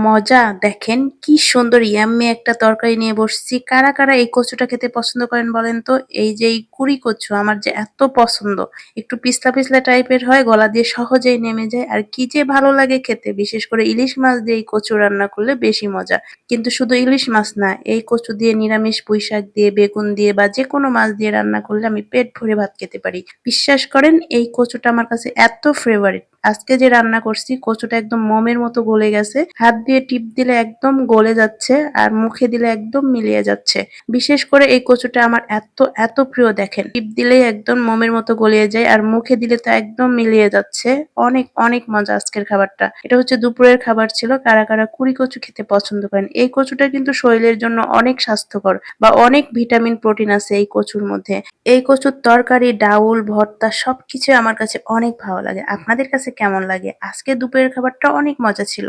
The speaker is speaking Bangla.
মজা! দেখেন কি সুন্দর ইয়াম্মি একটা তরকারি নিয়ে বসছি। কারা, কারা এই কচুটা খেতে পছন্দ করেন বলেন তো? এই যে এই কুড়ি কচু আমার যে এত পছন্দ। একটু পিছলা, পিছলা টাইপের হয়, গলা দিয়ে সহজেই নেমে যায়। আর কি যে ভালো লাগে খেতে! বিশেষ করে ইলিশ মাছ দিয়ে এই কচু রান্না করলে বেশি মজা। কিন্তু শুধু ইলিশ মাছ না, এই কচু দিয়ে নিরামিষ পুঁইশাক দিয়ে, বেগুন দিয়ে বা যেকোনো মাছ দিয়ে রান্না করলে আমি পেট ভরে ভাত খেতে পারি। বিশ্বাস করেন এই কচুটা আমার কাছে এত ফেভারিট। আজকে যে রান্না করছি কচুটা একদম মোমের মতো গলে গেছে। হাত দিয়ে টিপ দিলে একদম গলে যাচ্ছে আর মুখে দিলে একদম মিলিয়ে যাচ্ছে। বিশেষ করে এই কচুটা আমার এত প্রিয় দেখেন। টিপ দিলেই একদম মোমের মতো গলিয়ে যায় আর মুখে দিলে তো একদম মিলিয়ে যাচ্ছে। অনেক মজা আজকের খাবারটা। এটা হচ্ছে দুপুরের খাবার ছিল। কারা, কারা কুড়ি কচু খেতে পছন্দ করেন। এই কচুটা কিন্তু শরীরের জন্য অনেক স্বাস্থ্যকর বা অনেক ভিটামিন, প্রোটিন আছে এই কচুর মধ্যে। এই কচুর তরকারি, ডাউল, ভর্তা সবকিছুই আমার কাছে অনেক ভালো লাগে। আপনাদের কাছে কেমন লাগে? আজকের দুপুরের খাবারটা অনেক মজা ছিল।